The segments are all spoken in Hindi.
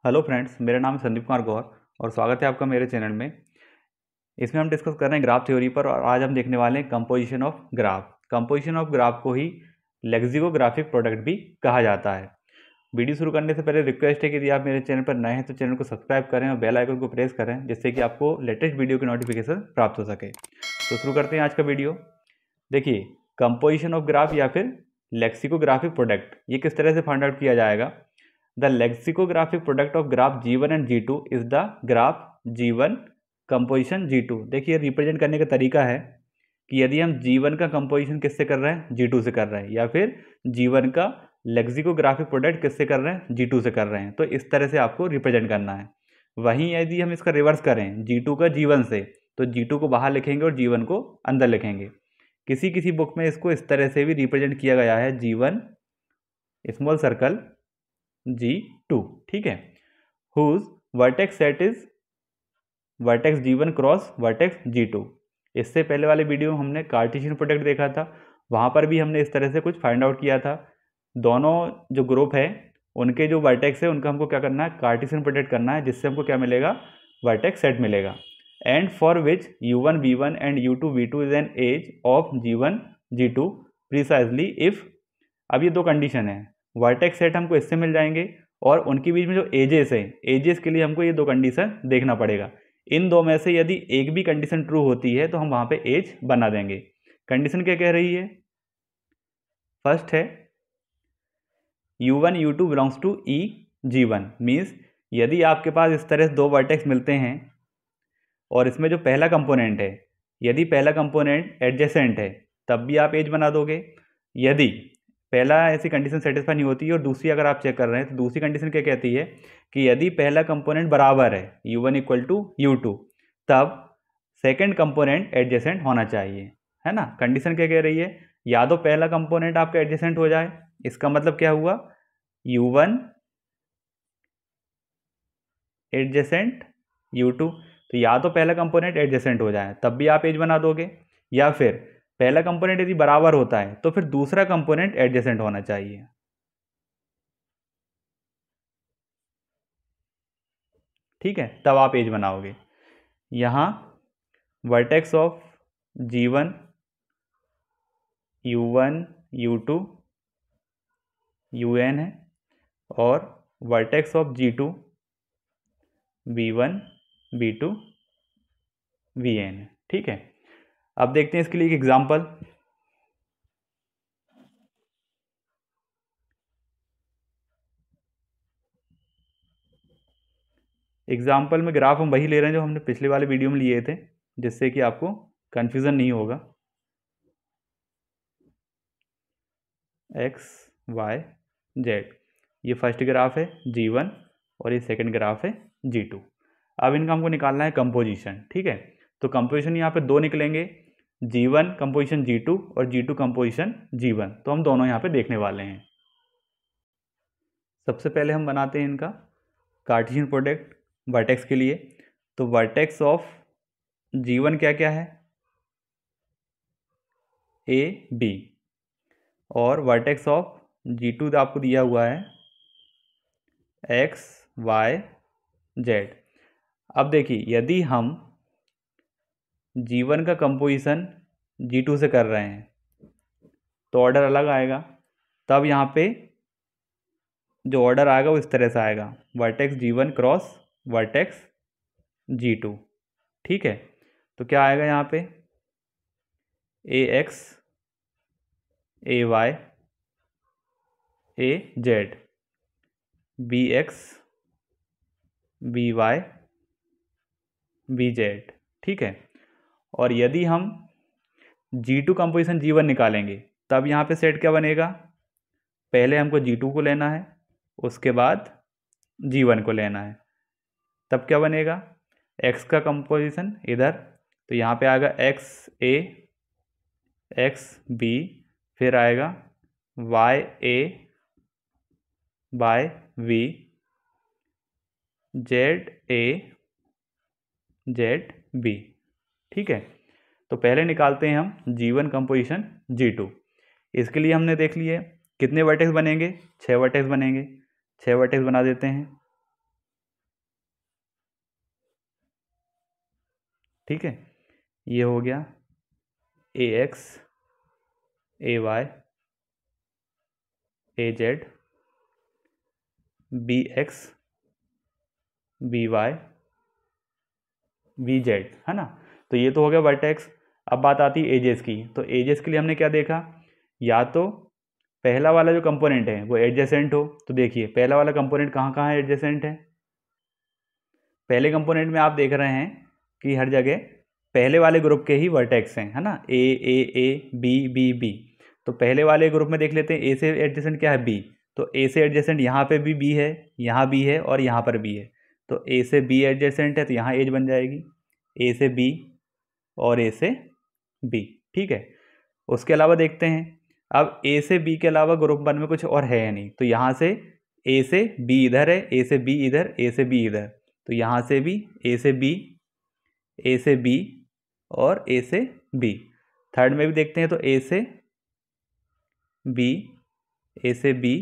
हेलो फ्रेंड्स, मेरा नाम है संदीप कुमार गौर और स्वागत है आपका मेरे चैनल में। इसमें हम डिस्कस कर रहे हैं ग्राफ थ्योरी पर और आज हम देखने वाले हैं composition of graph. Composition of graph को ही लेक्सिकोग्राफिक प्रोडक्ट भी कहा जाता है। वीडियो शुरू करने से पहले रिक्वेस्ट है कि यदि आप मेरे चैनल पर नए हैं तो चैनल को सब्सक्राइब करें और बेल आइकन को प्रेस करें जिससे कि आपको लेटेस्ट वीडियो की नोटिफिकेशन प्राप्त हो सके। तो शुरू करते हैं आज का वीडियो। देखिए, कंपोजिशन ऑफ ग्राफ या फिर लेक्सिकोग्राफिक प्रोडक्ट ये किस तरह से फाइंड आउट किया जाएगा। The lexicographic product of graph G1 and G2 is the graph G1 composition G2। देखिए, रिप्रेजेंट करने का तरीका है कि यदि हम G1 का कंपोजिशन किससे कर रहे हैं, G2 से कर रहे हैं, या फिर G1 का लेक्सिकोग्राफिक प्रोडक्ट किससे कर रहे हैं, G2 से कर रहे हैं, तो इस तरह से आपको रिप्रेजेंट करना है। वहीं यदि हम इसका रिवर्स करें G2 का G1 से, तो G2 को बाहर लिखेंगे और G1 को अंदर लिखेंगे। किसी किसी बुक में इसको इस तरह से भी रिप्रेजेंट किया गया है, G1 स्मॉल सर्कल G2, ठीक है, whose vertex set is vertex G1 cross vertex G2। इससे पहले वाले वीडियो में हमने कार्टेशियन प्रोडक्ट देखा था, वहाँ पर भी हमने इस तरह से कुछ फाइंड आउट किया था। दोनों जो ग्रुप है उनके जो वर्टेक्स है उनका हमको क्या करना है, कार्टेशियन प्रोडक्ट करना है, जिससे हमको क्या मिलेगा, वर्टेक्स सेट मिलेगा। And for which U1 V1 and U2 V2 is an edge of G1 G2 precisely if. अब ये दो कंडीशन है, वर्टेक्स सेट हमको इससे मिल जाएंगे और उनके बीच में जो एजेस है, एजेस के लिए हमको ये दो कंडीशन देखना पड़ेगा। इन दो में से यदि एक भी कंडीशन ट्रू होती है तो हम वहाँ पे एज बना देंगे। कंडीशन क्या कह रही है, फर्स्ट है U1 U2 belongs to E G1, means यदि आपके पास इस तरह से दो वर्टेक्स मिलते हैं और इसमें जो पहला कंपोनेंट है, यदि पहला कंपोनेंट एडजेसेंट है तब भी आप एज बना दोगे। यदि पहला ऐसी कंडीशन सेटिस्फाई नहीं होती है और दूसरी अगर आप चेक कर रहे हैं तो दूसरी कंडीशन क्या कहती है कि यदि पहला कंपोनेंट बराबर है U1 इक्वल टू U2 तब सेकंड कंपोनेंट एडजेसेंट होना चाहिए, है ना। कंडीशन क्या कह रही है, या तो पहला कंपोनेंट आपका एडजेसेंट हो जाए, इसका मतलब क्या हुआ, U1 एडजेसेंट U2, तो या तो पहला कंपोनेंट एडजेसेंट हो जाए तब भी आप एज बना दोगे, या फिर पहला कंपोनेंट यदि बराबर होता है तो फिर दूसरा कंपोनेंट एडजेसेंट होना चाहिए, ठीक है, तब आप एज बनाओगे। यहाँ vertex of G1 U1 U2 UN है और vertex of G2 V1 V2 VN है, ठीक है। अब देखते हैं इसके लिए एक एग्जांपल। एग्जाम्पल में ग्राफ हम वही ले रहे हैं जो हमने पिछले वाले वीडियो में लिए थे, जिससे कि आपको कन्फ्यूज़न नहीं होगा। X Y Z, ये फर्स्ट ग्राफ है G1 और ये सेकंड ग्राफ है G2। अब इनका हमको निकालना है कंपोजिशन, ठीक है। तो कंपोजिशन यहाँ पे दो निकलेंगे, G1 कंपोजिशन G2 और G2 कंपोजिशन G1, तो हम दोनों यहाँ पे देखने वाले हैं। सबसे पहले हम बनाते हैं इनका कार्टेशियन प्रोडक्ट वर्टेक्स के लिए। तो वर्टेक्स ऑफ G1 क्या क्या है, A B, और वर्टेक्स ऑफ G2 आपको दिया हुआ है X Y Z। अब देखिए, यदि हम G1 का कंपोजिशन G2 से कर रहे हैं तो ऑर्डर अलग आएगा, तब यहाँ पे जो ऑर्डर आएगा वो इस तरह से आएगा, vertex G1 cross vertex G2, ठीक है। तो क्या आएगा यहाँ पे, AX AY AZ BX BY BZ, ठीक है। और यदि हम G2 कंपोजिशन G1 निकालेंगे तब यहाँ पे सेट क्या बनेगा, पहले हमको G2 को लेना है, उसके बाद G1 को लेना है, तब क्या बनेगा, X का कंपोजिशन इधर, तो यहाँ पे आएगा XA XB, फिर आएगा YA YV ZA ZB, ठीक है। तो पहले निकालते हैं हम G1 कंपोजिशन G2। इसके लिए हमने देख लिए कितने वर्टेक्स बनेंगे, 6 वर्टेक्स बनेंगे, 6 वर्टेक्स बना देते हैं। ठीक है, ये हो गया A X, A Y, A Z, B X, B Y, V Z, है ना। तो ये तो हो गया वर्टेक्स। अब बात आती है एजेस की। तो एजेस के लिए हमने क्या देखा, या तो पहला वाला जो कंपोनेंट है वो एडजेसेंट हो। तो देखिए पहला वाला कंपोनेंट कहाँ कहाँ है एडजेसेंट है। पहले कंपोनेंट में आप देख रहे हैं कि हर जगह पहले वाले ग्रुप के ही वर्टेक्स हैं, है ना, ए बी बी बी। तो पहले वाले ग्रुप में देख लेते हैं ए से एडजेसेंट क्या है, बी। तो ए से एडजेसेंट यहाँ पे भी बी है, यहाँ बी है और यहाँ पर भी है। तो ए से बी एडजेसेंट है तो यहाँ एज बन जाएगी, ए से बी और ए से बी। ठीक है, उसके अलावा देखते हैं, अब ए से बी के अलावा ग्रुप वन में कुछ और है या नहीं। तो यहाँ से ए से बी इधर है, ए से बी इधर, ए से बी इधर। तो यहाँ से भी ए से बी, ए से बी और ए से बी। थर्ड में भी देखते हैं तो ए से बी, ए से बी,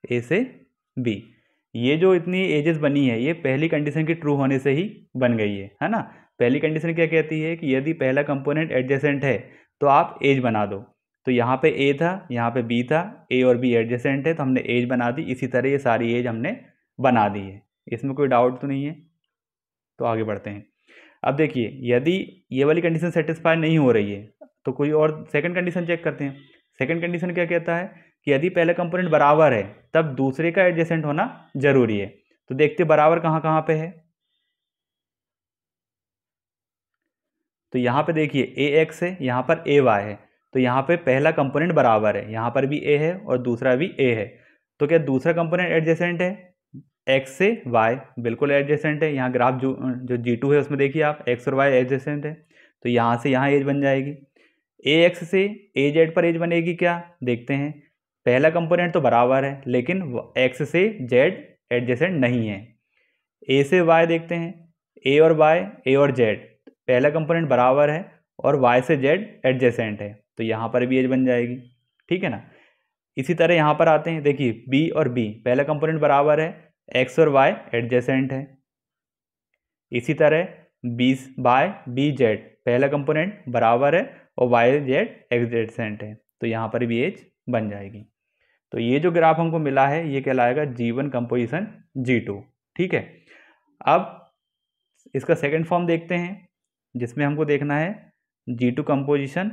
ए से बी। ये जो इतनी एजेस बनी है ये पहली कंडीशन की ट्रू होने से ही बन गई है ना। पहली कंडीशन क्या कहती है कि यदि पहला कंपोनेंट एडजेसेंट है तो आप एज बना दो। तो यहाँ पे ए था, यहाँ पे बी था, ए और बी एडजेसेंट है तो हमने एज बना दी। इसी तरह ये सारी एज हमने बना दी है, इसमें कोई डाउट तो नहीं है। तो आगे बढ़ते हैं। अब देखिए यदि ये वाली कंडीशन सेटिस्फाई नहीं हो रही है तो कोई और सेकंड कंडीशन चेक करते हैं। सेकंड कंडीशन क्या कहता है कि यदि पहला कंपोनेंट बराबर है तब दूसरे का एडजेसेंट होना जरूरी है। तो देखते बराबर कहाँ कहाँ पे है। तो यहाँ पे देखिए ए एक्स है, यहाँ पर ए वाई है। तो यहाँ पे पहला कंपोनेंट बराबर है, यहाँ पर भी ए है और दूसरा भी ए है। तो क्या दूसरा कंपोनेंट एडजेसेंट है, एक्स से वाई बिल्कुल एडजेसेंट है। यहाँ ग्राफ जो G2 है उसमें देखिए आप एक्स और वाई एडजेसेंट है। तो यहाँ से यहाँ एज बन जाएगी। ए एक्स से ए जेड पर एज बनेगी क्या, देखते हैं। पहला कंपोनेंट तो बराबर है लेकिन एक्स से जेड एडजेसेंट नहीं है। ए से वाई देखते हैं, ए और वाई, ए और जेड, पहला कंपोनेंट बराबर है और वाई से जेड एडजेसेंट है। तो यहाँ पर भी एज बन जाएगी, ठीक है ना। इसी तरह यहाँ पर आते हैं, देखिए बी और बी, पहला कंपोनेंट बराबर है, एक्स और वाई एडजेसेंट है। इसी तरह बी बाय बी जेड, पहला कंपोनेंट बराबर है और वाई जेड एडजेसेंट है। तो यहाँ पर भी एज बन जाएगी। तो ये जो ग्राफ हमको मिला है ये कहलाएगा G1 कंपोजिशन G2, ठीक है। अब इसका सेकंड फॉर्म देखते हैं जिसमें हमको देखना है G2 कंपोजिशन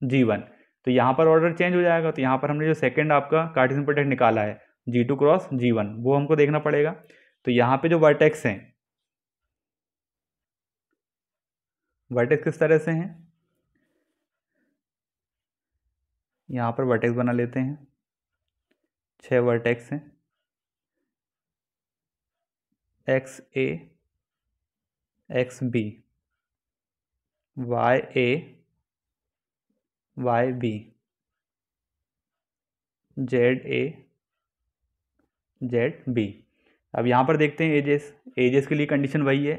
G1। तो यहाँ पर ऑर्डर चेंज हो जाएगा। तो यहाँ पर हमने जो सेकंड आपका कार्टेशियन प्रोडक्ट निकाला है G2 क्रॉस G1 वो हमको देखना पड़ेगा। तो यहाँ पे जो वर्टेक्स हैं, वर्टेक्स किस तरह से हैं, यहाँ पर वर्टेक्स बना लेते हैं। 6 वर्टेक्स हैं, X A, X B, Y A, Y B, Z A, Z B. अब यहाँ पर देखते हैं एजेस। एजेस के लिए कंडीशन वही है,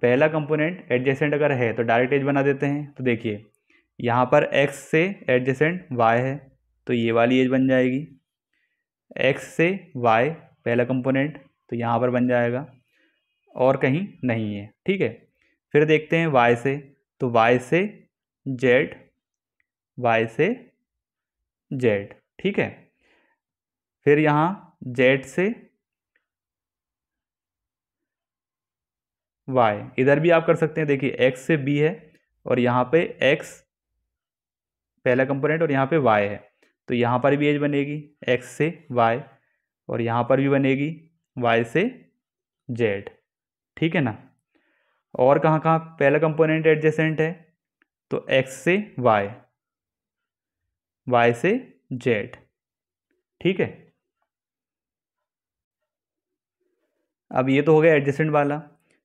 पहला कंपोनेंट एडजेसेंट अगर है तो डायरेक्ट एज बना देते हैं। तो देखिए यहाँ पर x से एडजेसेंट y है तो ये वाली एज बन जाएगी। x से y पहला कंपोनेंट तो यहाँ पर बन जाएगा और कहीं नहीं है, ठीक है। फिर देखते हैं y से, तो y से z, y से z, ठीक है। फिर यहाँ z से y, इधर भी आप कर सकते हैं। देखिए x से b है और यहाँ पे x पहला कंपोनेंट और यहाँ पे y है तो यहाँ पर भी एज बनेगी x से y और यहाँ पर भी बनेगी y से z, ठीक है ना। और कहाँ कहाँ पहला कंपोनेंट एडजेसेंट है, तो x से y, y से z, ठीक है। अब ये तो हो गया एडजेसेंट वाला।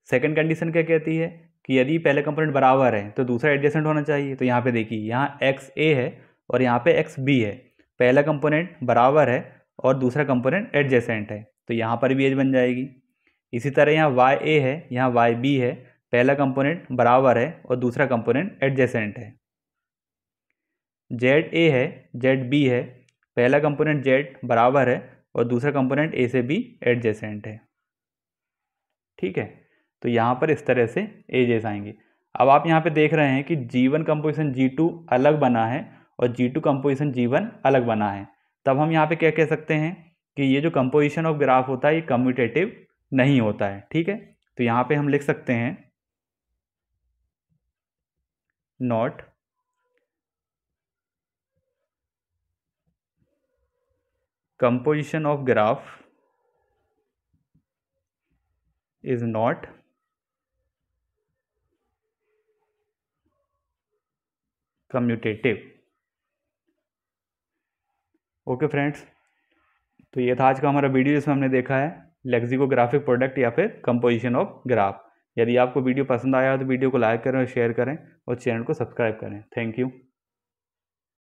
सेकंड कंडीशन क्या कहती है कि यदि पहले कंपोनेंट बराबर है तो दूसरा एडजेसेंट होना चाहिए। तो यहाँ पे देखिए यहाँ एक्स ए है और यहाँ पे एक्स बी है, पहला कंपोनेंट बराबर है और दूसरा कंपोनेंट एडजेसेंट है तो यहाँ पर भी एज बन जाएगी। इसी तरह यहाँ वाई ए है, यहाँ वाई बी है, पहला कंपोनेंट बराबर है और दूसरा कंपोनेंट एडजेसेंट है। जेड ए है, जेड बी है, पहला कंपोनेंट जेड बराबर है और दूसरा कंपोनेंट ए से बी एडजेसेंट है, ठीक है। तो यहाँ पर इस तरह से एजेस आएंगे। अब आप यहाँ पे देख रहे हैं कि G1 कंपोजिशन G2 अलग बना है और G2 कंपोजिशन G1 अलग बना है। तब हम यहाँ पे क्या कह सकते हैं कि ये जो कंपोजिशन ऑफ ग्राफ होता है ये कम्यूटेटिव नहीं होता है। ठीक है, तो यहाँ पे हम लिख सकते हैं not composition of graph is not commutative। Okay friends, तो ये था आज का हमारा वीडियो जिसमें हमने देखा है लेक्सिकोग्राफिक प्रोडक्ट या फिर कंपोजिशन ऑफ ग्राफ। यदि आपको वीडियो पसंद आया हो तो वीडियो को लाइक करें और शेयर करें और चैनल को सब्सक्राइब करें। Thank you.